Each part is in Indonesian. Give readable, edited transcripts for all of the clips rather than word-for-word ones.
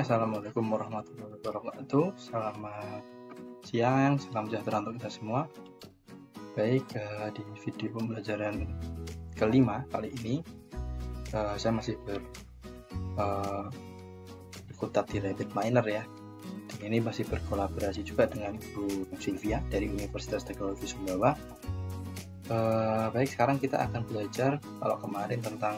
Assalamualaikum warahmatullahi wabarakatuh. Selamat siang, salam sejahtera untuk kita semua. Baik, di video pembelajaran kelima kali ini, saya masih berkutat di RabbitMiner ya. Dan ini masih berkolaborasi juga dengan Ibu Sylvia dari Universitas Teknologi Sumbawa. Baik, sekarang kita akan belajar, kalau kemarin tentang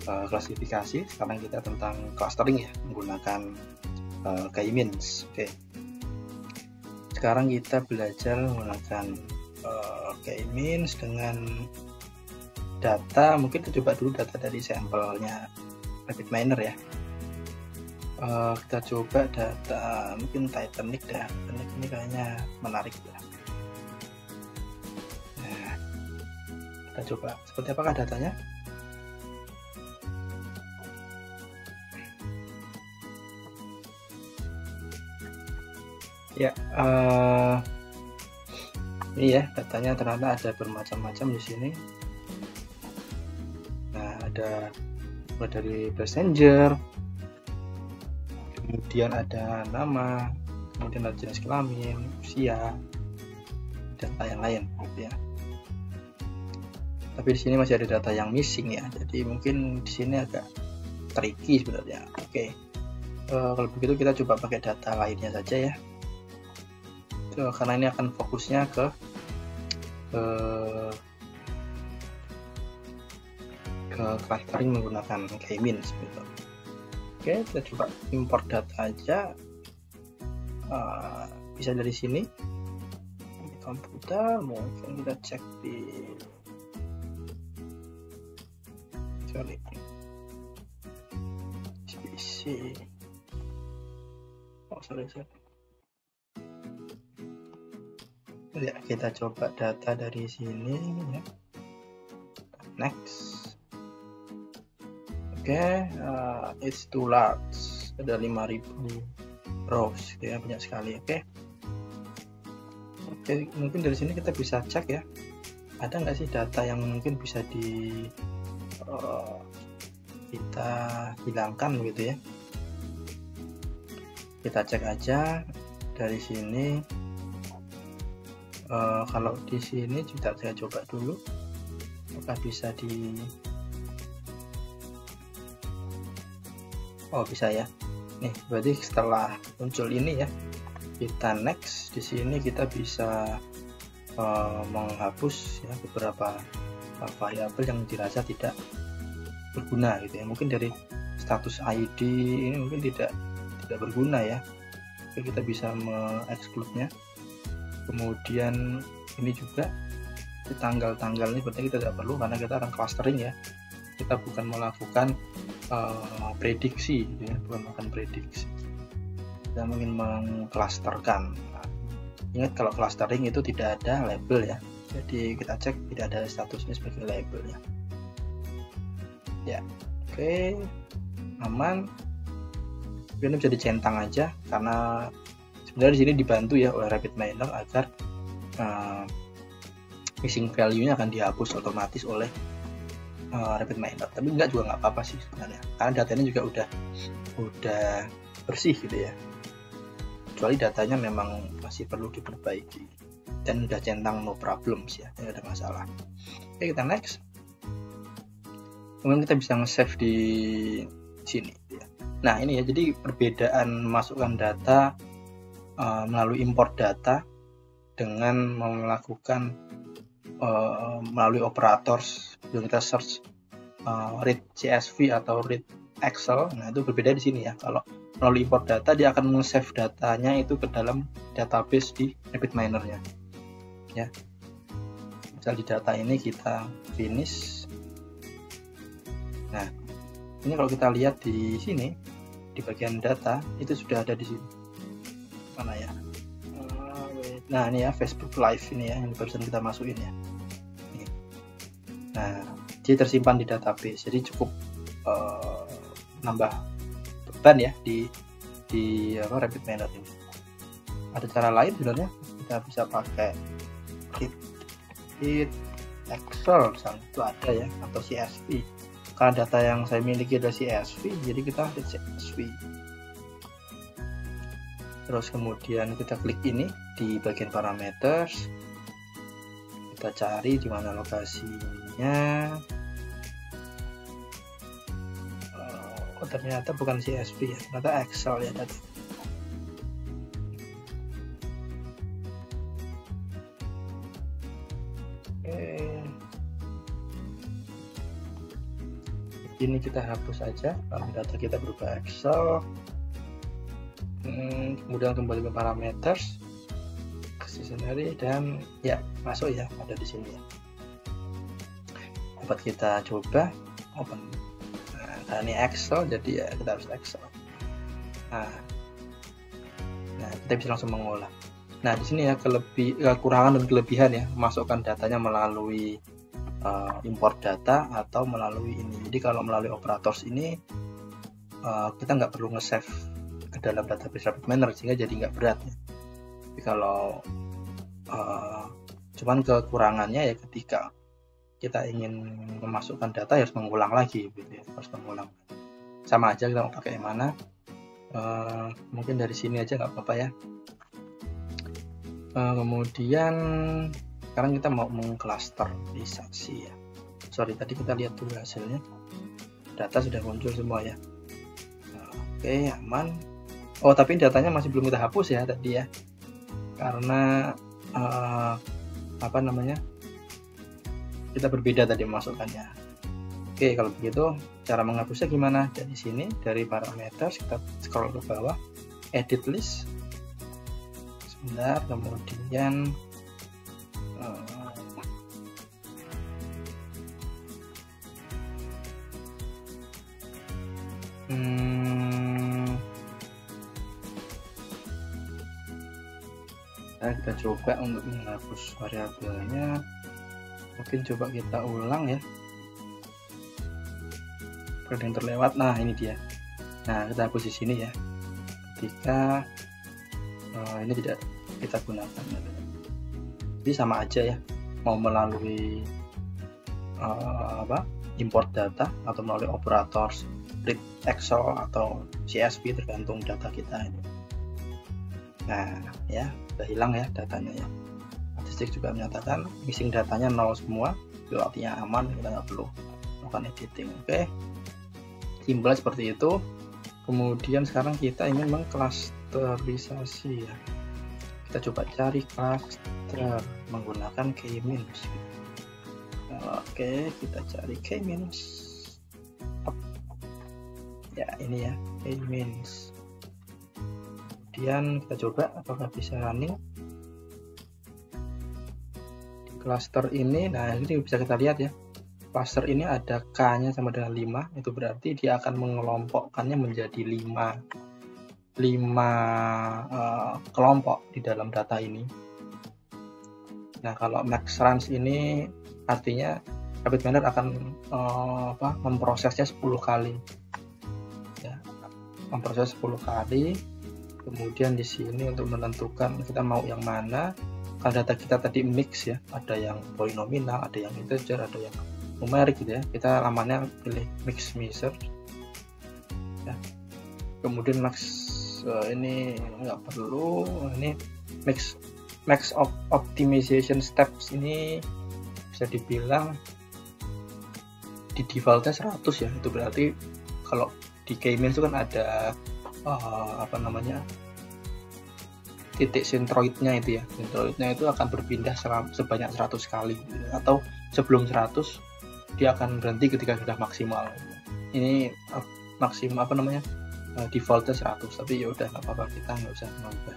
klasifikasi, sekarang kita tentang clustering ya, menggunakan k-means. Oke. Sekarang kita belajar menggunakan k-means dengan data. Mungkin kita coba dulu data dari sampelnya RabbitMiner ya. Kita coba data mungkin Titanic dah. Titanic ini kayaknya menarik ya. Nah, kita coba seperti apakah datanya. Ya, ini ya datanya ternyata ada bermacam-macam di sini. Nah, ada mulai dari passenger, kemudian ada nama, kemudian ada jenis kelamin, usia, data yang lain, gitu ya. Tapi di sini masih ada data yang missing ya, jadi mungkin di sini agak tricky sebenarnya. Oke, kalau begitu kita coba pakai data lainnya saja ya. Karena ini akan fokusnya ke clustering menggunakan k-means gitu. Oke, kita coba import data aja. Bisa dari sini di komputer, mungkin kita cek di PC. Sorry. Ya, kita coba data dari sini ya. Next. Oke, it's too large. Ada 5.000 rows ya, banyak sekali. Oke, mungkin dari sini kita bisa cek ya, ada nggak sih data yang mungkin bisa kita hilangkan gitu ya. Kita cek aja dari sini. Kalau di sini juga saya coba dulu apakah bisa bisa ya. Nih, berarti setelah muncul ini ya, kita next. Di sini kita bisa menghapus ya beberapa variabel yang dirasa tidak berguna gitu ya. Mungkin dari status ID ini mungkin tidak berguna ya. Jadi kita bisa me-exclude-nya. Kemudian ini juga di tanggal-tanggal ini berarti kita tidak perlu karena kita akan clustering ya. Kita bukan melakukan prediksi ya, bukan melakukan prediksi. Kita ingin mengclusterkan. Nah, ingat kalau clustering itu tidak ada label ya. Jadi kita cek tidak ada statusnya sebagai label ya. Ya, oke, aman. Ini bisa dicentang aja karena sebenarnya di sini dibantu ya oleh RabbitMiner agar missing value-nya akan dihapus otomatis oleh RabbitMiner. Tapi enggak juga nggak apa-apa sih sebenarnya, karena datanya juga udah bersih gitu ya. Kecuali datanya memang masih perlu diperbaiki dan udah centang no problems ya, tidak ada masalah. Oke, kita next. Kemudian kita bisa nge-save di sini ya. Nah, ini ya, jadi perbedaan masukkan data melalui import data dengan melakukan melalui operators yang kita search read CSV atau read Excel. Nah, itu berbeda di sini ya. Kalau melalui import data dia akan nge-save datanya itu ke dalam database di RabbitMiner-nya ya. Misal di data ini kita finish. Nah, ini kalau kita lihat di sini di bagian data itu sudah ada di sini. Mana ya? Nah, ini ya Facebook Live ini ya yang barusan kita masukin ya. Ini. Nah, dia tersimpan di database, jadi cukup nambah beban ya di RabbitMiner ini. Ada cara lain sebenarnya, kita bisa pakai read Excel misalnya, itu ada ya, atau CSV. Karena data yang saya miliki adalah CSV, jadi kita read CSV. Terus kemudian kita klik ini di bagian parameters, kita cari di mana lokasinya. Oh, ternyata bukan CSV ya, ternyata Excel ya tadi. Ini kita hapus saja kalau data kita berubah Excel. Kemudian kembali ke parameters, scenario, dan ya masuk ya, ada di sini ya. Dapat kita coba open. Nah, ini Excel, jadi ya kita harus Excel. Nah, kita bisa langsung mengolah. Nah, di sini ya kekurangan dan kelebihan ya, masukkan datanya melalui import data atau melalui ini. Jadi kalau melalui operators ini kita nggak perlu nge-save ke dalam database RabbitMiner, sehingga jadi nggak berat ya. Tapi kalau cuman kekurangannya ya ketika kita ingin memasukkan data harus mengulang lagi gitu ya, harus mengulang. Sama aja kita mau pakai yang mana. Mungkin dari sini aja nggak apa-apa ya. Kemudian sekarang kita mau mengklasterisasi ya. Sorry, tadi kita lihat dulu hasilnya. Data sudah muncul semua ya. Oke, aman. Oh, tapi datanya masih belum kita hapus ya tadi ya, karena kita berbeda tadi memasukkannya. Oke, kalau begitu cara menghapusnya gimana? Dari sini, dari parameters kita scroll ke bawah, edit list. Sebentar, kemudian kita coba untuk menghapus variabelnya. Mungkin coba kita ulang ya, ada yang terlewat. Nah, ini dia. Nah, kita hapus di sini ya, ketika ini tidak kita gunakan. Jadi sama aja ya, mau melalui import data atau melalui operators, read Excel atau CSV, tergantung data kita ini. Nah ya, udah hilang ya datanya ya. Statistik juga menyatakan missing datanya 0 semua, itu artinya aman, kita nggak perlu melakukan editing. Oke, simpel seperti itu. Kemudian sekarang kita ingin mengklasterisasi ya. Kita coba cari cluster menggunakan k-means. Oke, kita cari k-means ya, ini ya, k-means. Kemudian kita coba apakah bisa running di cluster ini. Nah, ini bisa kita lihat ya, cluster ini ada k-nya sama dengan 5, itu berarti dia akan mengelompokkannya menjadi 5 kelompok di dalam data ini. Nah, kalau max runs ini artinya RabbitMiner akan memprosesnya 10 kali ya, memproses 10 kali. Kemudian di sini untuk menentukan kita mau yang mana, karena data kita tadi mix ya, ada yang polinominal, ada yang integer, ada yang numerik gitu ya. Kita lamanya pilih mix measure ya. Kemudian max ini nggak perlu, ini max optimization steps ini bisa dibilang di defaultnya 100 ya. Itu berarti kalau di k-means itu kan ada titik centroidnya itu ya, centroidnya itu akan berpindah sebanyak 100 kali atau sebelum 100 dia akan berhenti ketika sudah maksimal. Ini maksimal defaultnya 100, tapi ya udah nggak apa-apa, kita nggak usah mengubah.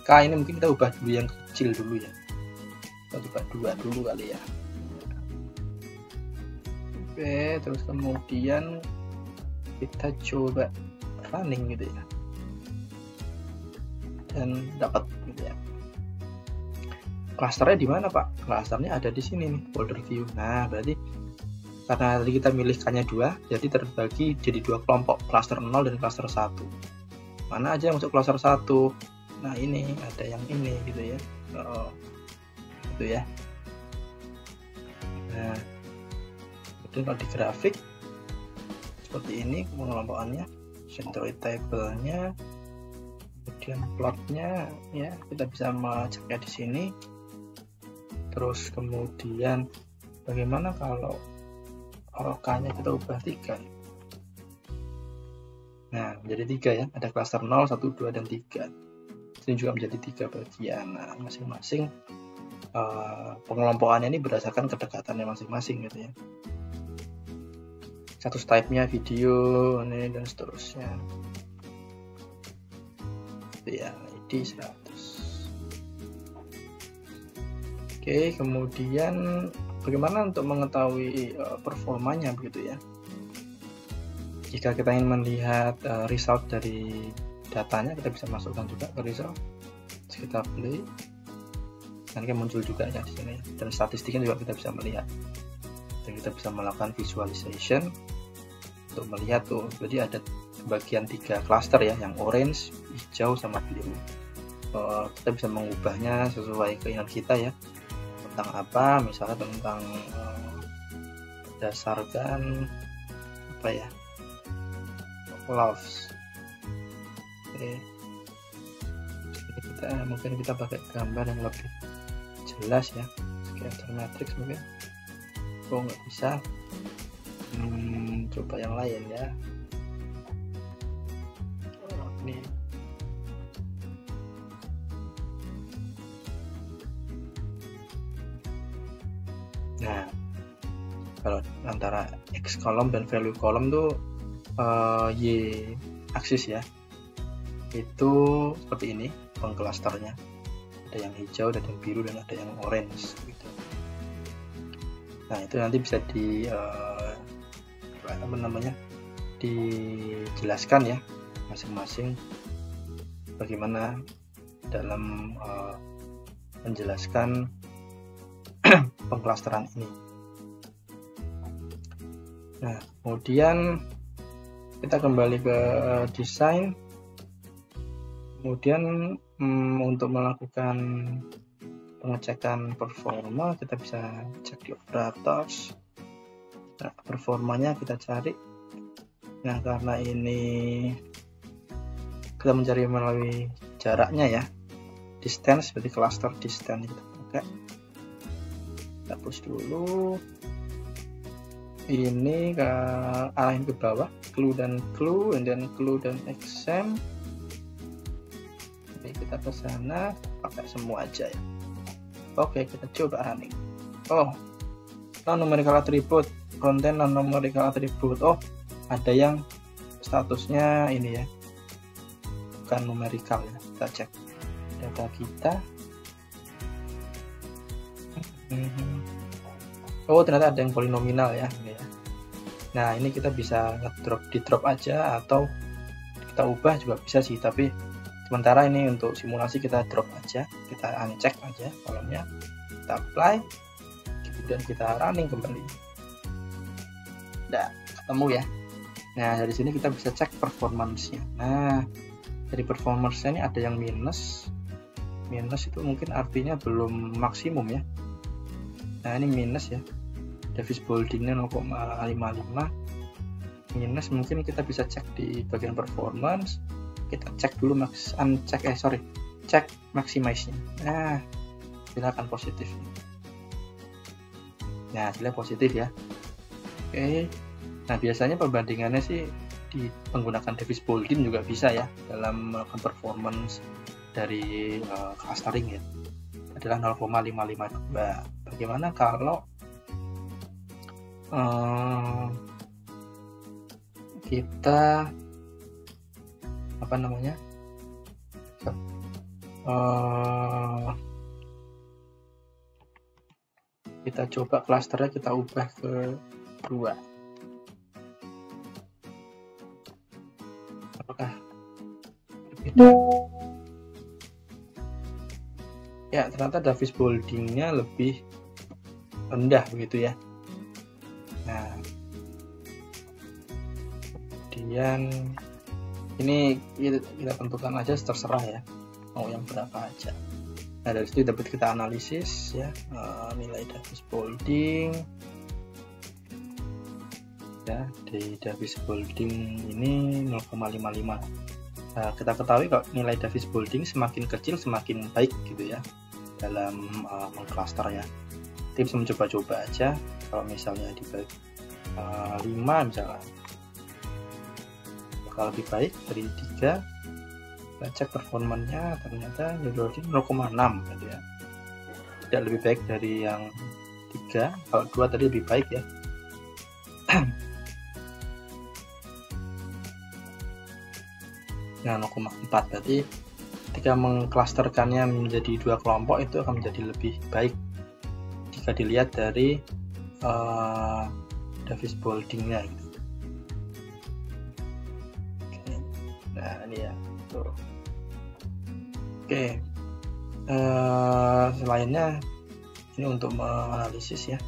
K ini mungkin kita ubah dulu yang kecil dulu ya, kita ubah 2 dulu kali ya. Oke, terus kemudian kita coba running gitu ya, dan dapat gitu ya. Klasternya di mana Pak? Klasternya ada di sini nih, folder view. Nah, berarti karena tadi kita milih k-nya 2, jadi terbagi jadi 2 kelompok, cluster 0 dan cluster 1. Mana aja yang masuk cluster 1? Nah, ini ada yang ini gitu ya. Gitu ya. Nah, kemudian kalau di grafik seperti ini pengelompokannya, centroid table-nya, kemudian plotnya ya kita bisa mengeceknya di sini. Terus kemudian bagaimana kalau K-nya kita ubah 3. Nah, menjadi 3 ya, ada klaster 0, 1, 2, dan 3. Ini juga menjadi 3 bagian. Nah, masing-masing pengelompokannya ini berdasarkan kedekatannya masing-masing gitu ya. Status type-nya video ini dan seterusnya. Ya, ID 100. Oke, kemudian bagaimana untuk mengetahui performanya begitu ya. Jika kita ingin melihat result dari datanya, kita bisa masukkan juga ke result. Terus kita play, nanti muncul juga ya di sini. Dan statistiknya juga kita bisa melihat. Dan kita bisa melakukan visualization untuk melihat tuh. Jadi ada bagian 3 cluster ya, yang orange, hijau, sama biru. Kita bisa mengubahnya sesuai keinginan kita ya. Tentang apa? Misalnya tentang berdasarkan apa ya? Loves. Oke. Mungkin kita pakai gambar yang lebih jelas ya, scatter matrix mungkin. Oh, nggak bisa. Coba yang lain ya. Ini. Nah, kalau antara X column dan value column tuh Y aksis ya, itu seperti ini pengklasternya. Ada yang hijau, ada yang biru, dan ada yang orange gitu. Nah, itu nanti bisa dijelaskan ya masing-masing bagaimana dalam menjelaskan pengklasteran ini. Nah, kemudian kita kembali ke desain. Kemudian untuk melakukan pengecekan performa, kita bisa cek di operators. Nah, performanya kita cari. Nah, karena ini kita mencari melalui jaraknya ya, distance, berarti cluster distance kita pakai. Kita push dulu. Ini ke arahin ke bawah, clue dan clue, and then clue dan exam. Oke, kita ke sana, pakai semua aja ya. Oke, kita coba running. Oh, non-numerical attribute, konten non-numerical attribute. Oh, ada yang statusnya ini ya, bukan numerical ya. Kita cek data kita. Oh, ternyata ada yang polinominal ya. Nah, ini kita bisa di drop aja, atau kita ubah juga bisa sih, tapi sementara ini untuk simulasi kita drop aja, kita uncheck aja kolomnya, kita apply, kemudian kita running kembali. Nah, ketemu ya. Nah, dari sini kita bisa cek performance-nya. Nah, dari performance-nya ini ada yang minus. Minus itu mungkin artinya belum maksimum ya. Nah, ini minus ya. Davis boldingnya 0,55 minus. Mungkin kita bisa cek di bagian performance, kita cek dulu cek maximize nya. Nah, silakan positif. Nah, hasilnya positif ya. Oke. Nah, biasanya perbandingannya sih di menggunakan Davis Baldwin juga bisa ya, dalam melakukan performance dari clustering ya, adalah 0,552. Bagaimana kalau kita kita coba klasternya kita ubah ke 2. Apakah berbeda? Ya, ternyata Davis Baldwin-nya lebih rendah begitu ya. Nah, kemudian ini kita tentukan aja, terserah ya mau yang berapa aja. Nah, dari situ dapat kita analisis ya, nilai Davis Baldwin ya. Di Davis Baldwin ini 0,55. kita ketahui kalau nilai Davis Boulding semakin kecil semakin baik gitu ya dalam mengcluster ya. Tim mencoba-coba aja, kalau misalnya dibagi 5 misalnya bakal lebih baik dari 3. Kita cek performanya, ternyata Boulding 0,6 gitu ya, tidak lebih baik dari yang 3. Kalau 2 tadi lebih baik ya. Nah 0,4 berarti ketika mengklasterkannya menjadi 2 kelompok itu akan menjadi lebih baik jika dilihat dari Davis Bouldingnya gitu. Oke. Nah ini ya tuh. Oke. Selainnya ini untuk menganalisis ya,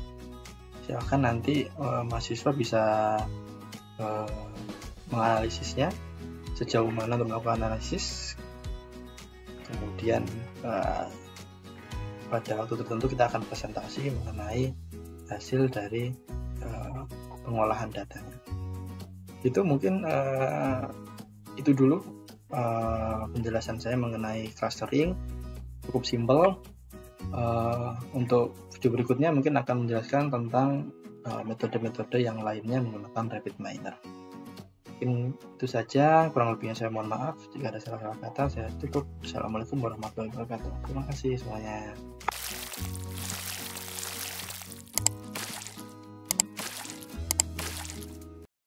silahkan nanti mahasiswa bisa menganalisisnya sejauh mana untuk melakukan analisis. Kemudian pada waktu tertentu kita akan presentasi mengenai hasil dari pengolahan datanya. Itu mungkin itu dulu penjelasan saya mengenai clustering, cukup simpel. Untuk video berikutnya mungkin akan menjelaskan tentang metode-metode yang lainnya menggunakan RapidMiner. Mungkin itu saja, kurang lebihnya saya mohon maaf jika ada salah-salah kata. Saya tutup. Assalamualaikum warahmatullahi wabarakatuh. Terima kasih semuanya.